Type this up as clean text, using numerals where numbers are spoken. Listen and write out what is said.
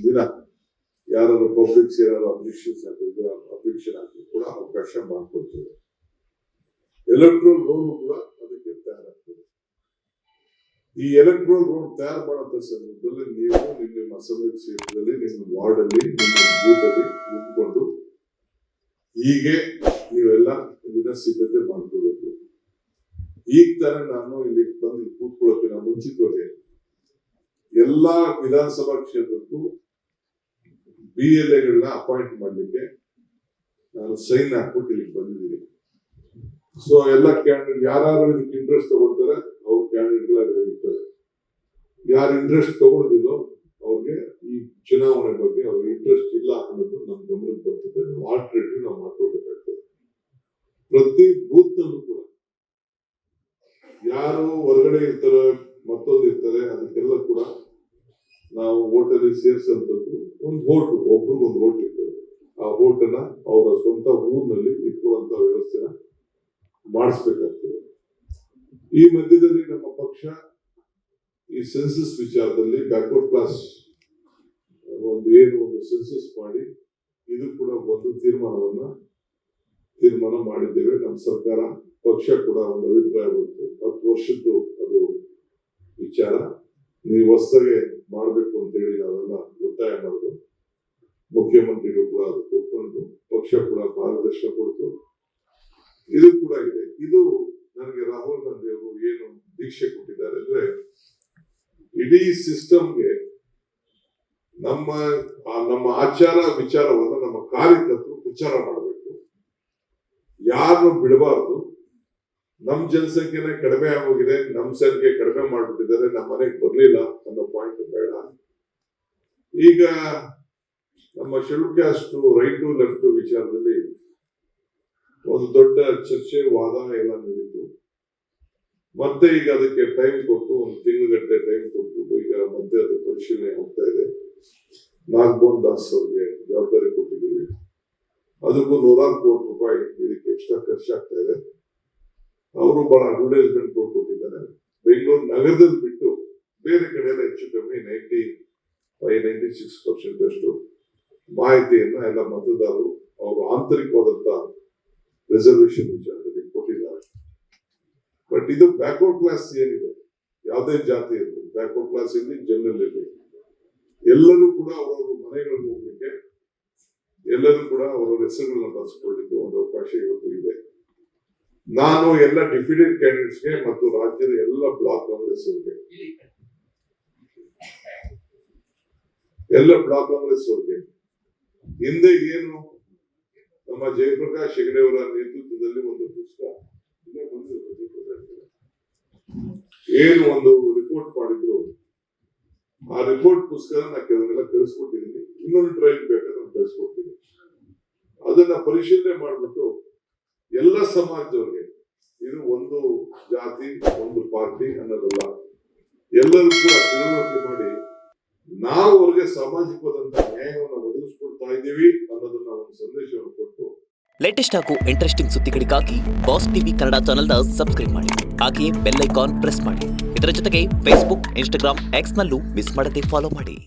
ದಿನ ಯಾರಾದ್ರೂ ಪಬ್ಲಿಕ್ಸ್ ಏನಾದ್ರು ಅಬ್ಜೆಕ್ಷನ್ ಹಾಕಿದ್ರು ಕೂಡ ಅವಕಾಶ ಮಾಡಿಕೊಡ್ತೇವೆ. ಎಲೆಕ್ಟ್ರಲ್ ರೋಲ್ ಕೂಡ ಅದಕ್ಕೆ ತಯಾರಾಗ್ತದೆ. ಈ ಎಲೆಕ್ಟ್ರಲ್ ರೋಲ್ ತಯಾರು ಮಾಡೋ ಸಂದರ್ಭದಲ್ಲಿ ನೀವು ನಿಮ್ಮ ಅಸೆಂಬ್ಲಿ ಕ್ಷೇತ್ರದಲ್ಲಿ, ನಿಮ್ಮ ವಾರ್ಡ್ ಅಲ್ಲಿ, ನಿಮ್ಮ ಬೂತ್ ಅಲ್ಲಿ ನಿಂತ್ಕೊಂಡು ಹೀಗೆ ನೀವೆಲ್ಲ ಇದನ್ನ ಸಿದ್ಧತೆ ಮಾಡ್ಕೋಬೇಕು. ಈಗ ತಾನೇ ನಾನು ಇಲ್ಲಿ ಬಂದು ಕೂತ್ಕೊಳ್ಳೋಕೆ ಮುಂಚಿತವಾಗಿ ಎಲ್ಲಾ ವಿಧಾನಸಭಾ ಕ್ಷೇತ್ರಕ್ಕೂ BLAಗಳನ್ನ ಅಪಾಯಿಂಟ್ ಮಾಡ್ಲಿಕ್ಕೆ ನಾನು ಸೈನ್ ಹಾಕ್ಬಿಟ್ಟು ಇಲ್ಲಿಗೆ ಬಂದಿದ್ದೀನಿ. ಸೊ ಎಲ್ಲ ಕ್ಯಾಂಡಿಡೇಟ್ ಯಾರು ಇದಕ್ಕೆ ಇಂಟ್ರೆಸ್ಟ್ ತಗೊಳ್ತಾರೆ ಅವ್ರ ಕ್ಯಾಂಡಿಡೇಟ್ಗಳು ಇರ್ತಾರೆ. ಯಾರು ಇಂಟ್ರೆಸ್ಟ್ ತಗೊಳ್ಳೋದಿಲ್ಲೋ ಅವ್ರಿಗೆ ಈ ಚುನಾವಣೆ ಬಗ್ಗೆ ಅವ್ರಿಗೆ ಇಂಟ್ರೆಸ್ಟ್ ಇಲ್ಲ ಅನ್ನೋದು ನಮ್ಮ ಗಮನಕ್ಕೆ ಬರ್ತದೆ. ನಾವು ಆಲ್ಟರ್ನೇಟಿವ್ ನಾವು ಮಾಡ್ಕೊಳ್ಬೇಕಾಗ್ತದೆ. ಪ್ರತಿ ಬೂತ್ ನಲ್ಲೂ ಕೂಡ ಯಾರು ಹೊರಗಡೆ ಇರ್ತಾರೆ, ಮತ್ತೊಂದು ಇರ್ತಾರೆ, ಅದಕ್ಕೆಲ್ಲ ಕೂಡ ನಾವು ಓಟಲ್ಲಿ ಸೇರಿಸಂತದ್ದು ಒಂದು ವೋಟ್, ಒಬ್ರಿಗೊಂದು ವೋಟ್ ಇರ್ತದೆ. ಆ ವೋಟನ್ನ ಅವರ ಸ್ವಂತ ಊರಿನಲ್ಲಿ ಇಟ್ಕೊಳ್ಳುವಂತ ವ್ಯವಸ್ಥೆನ ಮಾಡಿಸ್ಬೇಕಾಗ್ತದೆ. ಈ ಮಧ್ಯದಲ್ಲಿ ನಮ್ಮ ಪಕ್ಷ ಈ ಸೆನ್ಸಸ್ ವಿಚಾರದಲ್ಲಿ ಬ್ಯಾಕ್ವರ್ಡ್ ಕ್ಲಾಸ್ ಒಂದು ಸೆನ್ಸಸ್ ಮಾಡಿ ಇದು ಕೂಡ ಒಂದು ತೀರ್ಮಾನ ಮಾಡಿದ್ದೇವೆ. ನಮ್ಮ ಸರ್ಕಾರ ಪಕ್ಷ ಕೂಡ ಒಂದು ಅಭಿಪ್ರಾಯ ಬಂತು. 10 ವರ್ಷದ್ದು ಅದು ವಿಚಾರ ನೀವು ಹೊಸದಾಗೆ ಮಾಡಬೇಕು ಅಂತ ಹೇಳಿ ನಾವೆಲ್ಲ ಒತ್ತಾಯ ಮಾಡಿದ್ರು. ಮುಖ್ಯಮಂತ್ರಿಗಳು ಕೂಡ ಅದಕ್ಕೆ ಒಪ್ಕೊಂಡು, ಪಕ್ಷ ಕೂಡ ಮಾರ್ಗದರ್ಶನ ಕೊಡ್ತು. ಇದು ಕೂಡ ಇದೆ. ಇದು ನನಗೆ ರಾಹುಲ್ ಗಾಂಧಿ ಅವರು ಏನು ದೀಕ್ಷೆ ಕೊಟ್ಟಿದ್ದಾರೆ ಅಂದ್ರೆ, ಇಡೀ ಸಿಸ್ಟಮ್ಗೆ ನಮ್ಮ ಆಚಾರ ವಿಚಾರವನ್ನ ನಮ್ಮ ಕಾರ್ಯಕರ್ತರು ಪ್ರಚಾರ ಮಾಡಬೇಕು. ಯಾರನ್ನು ಬಿಡಬಾರ್ದು. ನಮ್ ಜನಸಂಖ್ಯೆನೇ ಕಡಿಮೆ ಆಗೋಗಿದೆ, ನಮ್ ಸಂಖ್ಯೆ ಕಡಿಮೆ ಮಾಡ್ಬಿಟ್ಟಿದ್ದಾರೆ, ನಮ್ಮ ಮನೆಗೆ ಬರ್ಲಿಲ್ಲ ಅನ್ನೋ ಪಾಯಿಂಟ್ ಬೇಡ. ಈಗ ನಮ್ಮ schedule caste right to left ವಿಚಾರದಲ್ಲಿ ಒಂದು ದೊಡ್ಡ ಚರ್ಚೆ, ವಾದ ಎಲ್ಲ ನಡೀತು. ಮತ್ತೆ ಈಗ ಅದಕ್ಕೆ ಟೈಮ್ ಕೊಟ್ಟು, ಒಂದು ತಿಂಗಳಗಟ್ಟಲೆ ಟೈಮ್ ಕೊಟ್ಬಿಟ್ಟು ಈಗ ಮತ್ತೆ ಅದು ಪರಿಶೀಲನೆ ಆಗ್ತಾ ಇದೆ. ನಾಗಮೋಹನ್ ದಾಸ್ ಅವ್ರಿಗೆ ಜವಾಬ್ದಾರಿ ಕೊಟ್ಟಿದ್ದೀವಿ. ಅದಕ್ಕೂ 100 ಕೋಟಿ ರೂಪಾಯಿ ಇದಕ್ಕೆ ಎಕ್ಸ್ಟ್ರಾ ಖರ್ಚಾಗ್ತಾ ಇದೆ. ಅವರು ಬಹಳ ಅಡ್ವರ್ಟೈಸ್ಮೆಂಟ್ ಕೊಟ್ಟಿದ್ದಾರೆ. ಬೆಂಗಳೂರು ನಗರದಲ್ಲಿ ಬಿಟ್ಟು ಬೇರೆ ಕಡೆ ಎಲ್ಲ ಹೆಚ್ಚು ಕಮ್ಮಿ 95-96% ಅಷ್ಟು ಮಾಹಿತಿಯನ್ನ ಎಲ್ಲ ಮತದಾರರು ಅವರು ಆಂತರಿಕವಾದಂತ ರಿಸರ್ವೇಶನ್ ವಿಚಾರದಲ್ಲಿ ಕೊಟ್ಟಿದ್ದಾರೆ. ಬಟ್ ಇದು ಬ್ಯಾಕ್ವರ್ಡ್ ಕ್ಲಾಸ್ ಏನಿದೆ, ಯಾವುದೇ ಜಾತಿ ಇರಲಿ, ಬ್ಯಾಕ್ವರ್ಡ್ ಕ್ಲಾಸ್ ಇರಲಿ, ಜನರಲ್ ಇರಲಿ, ಎಲ್ಲರೂ ಕೂಡ ಅವರವ್ರ ಮನೆಗಳಿಗೆ ಹೋಗ್ಲಿಕ್ಕೆ, ಎಲ್ಲರೂ ಕೂಡ ಅವರವ್ರ ಹೆಸರುಗಳನ್ನ ಬಳಸ್ಕೊಳ್ಳಿಕ್ಕೆ ಒಂದು ಅವಕಾಶ ಇವತ್ತು ಇದೆ. ನಾನು ಎಲ್ಲ ಡಿಫಿಡೆಂಟ್ ಕ್ಯಾಂಡಿಡೇಟ್ಸ್ಗೆ ಮತ್ತು ರಾಜ್ಯದ ಎಲ್ಲ ಬ್ಲಾಕ್ ಕಾಂಗ್ರೆಸ್ಗೆ ಹಿಂದೆ ಏನು ನಮ್ಮ ಜಯಪ್ರಕಾಶ್ ಹೆಗಡೆ ಅವರ ನೇತೃತ್ವದಲ್ಲಿ ಒಂದು ಪುಸ್ತಕ ಏನು ಒಂದು ರಿಪೋರ್ಟ್ ಮಾಡಿದ್ರು, ಆ ರಿಪೋರ್ಟ್ ಪುಸ್ತಕ ನಾನು ಕಳಿಸ್ಕೊಟ್ಟಿದ್ದೀನಿ. ಇನ್ನೊಂದು ಡ್ರೈವ್ ಬೇಕಾದ್ರೆ ನಾನು ಕಳಿಸ್ಕೊಡ್ತೀನಿ. ಅದನ್ನ ಪರಿಶೀಲನೆ ಮಾಡ್ಬಿಟ್ಟು ಎಲ್ಲ ಸಮಾಜದವ್ರಿಗೆ, ಇದು ಒಂದು ಜಾತಿ ಒಂದು ಪಾರ್ಟಿ ಅನ್ನೋದಲ್ಲ, ಎಲ್ಲರೂ ಕೂಡ ತಿಳುವಳಿಕೆ ಮಾಡಿ ನಾವು ಅವ್ರಿಗೆ ಸಾಮಾಜಿಕವಾದಂತಹ ನ್ಯಾಯವನ್ನು ಒದಗಿಸ್ಕೊಡ್ತಾ ಇದ್ದೀವಿ ಅನ್ನೋದನ್ನ ಒಂದು ಸಂದೇಶವನ್ನು ಕೊಟ್ಟು, ಲೇಟೆಸ್ಟ್ ಹಾಗೂ ಇಂಟ್ರೆಸ್ಟಿಂಗ್ ಸುದ್ದಿಗಳಿಗಾಗಿ ಬಾಸ್ ಟಿವಿ ಕನ್ನಡ ಚಾನೆಲ್ನ ಸಬ್ಸ್ಕ್ರೈಬ್ ಮಾಡಿ. ಹಾಗೆಯೇ ಬೆಲ್ ಐಕಾನ್ ಪ್ರೆಸ್ ಮಾಡಿ. ಇದರ ಜೊತೆಗೆ ಫೇಸ್ಬುಕ್, ಇನ್ಸ್ಟಾಗ್ರಾಮ್, ಎಕ್ಸ್ ನಲ್ಲೂ ಮಿಸ್ ಮಾಡದೆ ಫಾಲೋ ಮಾಡಿ.